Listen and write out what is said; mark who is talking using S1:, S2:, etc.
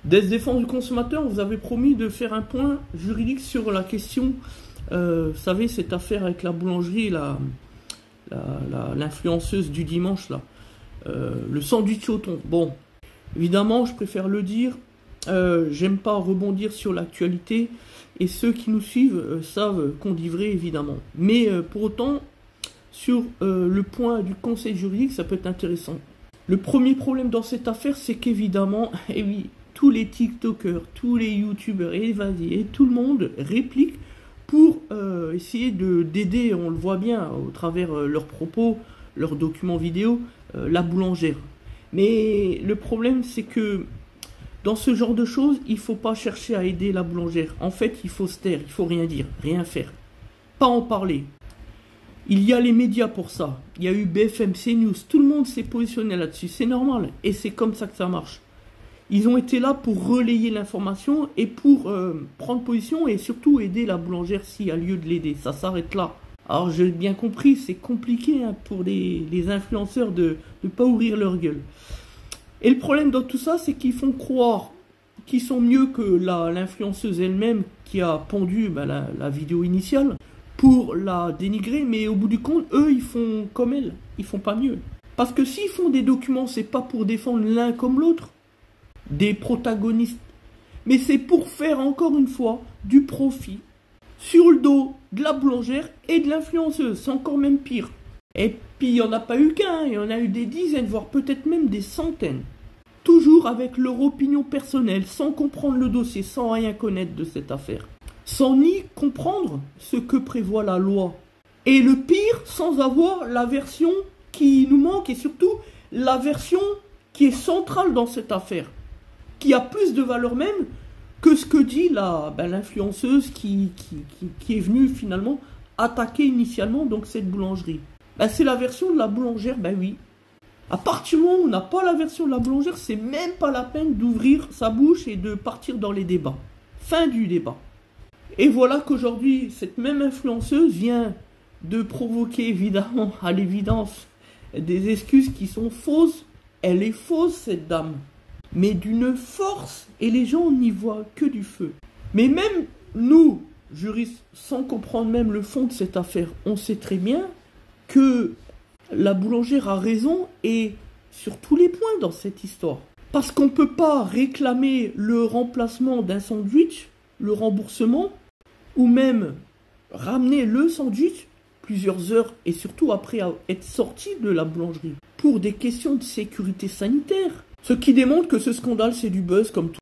S1: Des défenses du consommateur, vous avez promis de faire un point juridique sur la question, vous savez, cette affaire avec la boulangerie, l'influenceuse du dimanche, là, le sandwich au thon. Bon, évidemment, je préfère le dire, j'aime pas rebondir sur l'actualité, et ceux qui nous suivent savent qu'on dit vrai, évidemment. Mais pour autant, sur le point du conseil juridique, ça peut être intéressant. Le premier problème dans cette affaire, c'est qu'évidemment, eh oui, tous les TikTokers, tous les YouTubers et vas-y, et tout le monde réplique pour essayer d'aider, on le voit bien au travers leurs propos, leurs documents vidéo, la boulangère. Mais le problème, c'est que dans ce genre de choses, il ne faut pas chercher à aider la boulangère. En fait, il faut se taire, il ne faut rien dire, rien faire. Pas en parler. Il y a les médias pour ça. Il y a eu BFM, CNews, tout le monde s'est positionné là-dessus. C'est normal et c'est comme ça que ça marche. Ils ont été là pour relayer l'information et pour prendre position et surtout aider la boulangère s'il y a lieu de l'aider. Ça s'arrête là. Alors j'ai bien compris, c'est compliqué pour les influenceurs de ne pas ouvrir leur gueule. Et le problème dans tout ça, c'est qu'ils font croire qu'ils sont mieux que l'influenceuse elle-même qui a pondu la vidéo initiale pour la dénigrer, mais au bout du compte, eux, ils font comme elle, ils font pas mieux. Parce que s'ils font des documents, c'est pas pour défendre l'un comme l'autre, des protagonistes, mais c'est pour faire encore une fois du profit sur le dos de la boulangère et de l'influenceuse, c'est encore même pire. Et puis il n'y en a pas eu qu'un, il y en a eu des dizaines, voire peut-être même des centaines. Toujours avec leur opinion personnelle, sans comprendre le dossier, sans rien connaître de cette affaire. Sans ni comprendre ce que prévoit la loi. Et le pire, sans avoir la version qui nous manque et surtout la version qui est centrale dans cette affaire. Qui a plus de valeur même que ce que dit l'influenceuse qui est venue finalement attaquer initialement donc cette boulangerie. C'est la version de la boulangère, oui. À partir du moment où on n'a pas la version de la boulangère, c'est même pas la peine d'ouvrir sa bouche et de partir dans les débats. Fin du débat. Et voilà qu'aujourd'hui, cette même influenceuse vient de provoquer évidemment, à l'évidence, des excuses qui sont fausses. Elle est fausse, cette dame. Mais d'une force, et les gens n'y voient que du feu. Mais même nous, juristes, sans comprendre même le fond de cette affaire, on sait très bien que la boulangère a raison et sur tous les points dans cette histoire. Parce qu'on ne peut pas réclamer le remplacement d'un sandwich, le remboursement, ou même ramener le sandwich plusieurs heures et surtout après être sorti de la boulangerie pour des questions de sécurité sanitaire. Ce qui démontre que ce scandale c'est du buzz comme tout.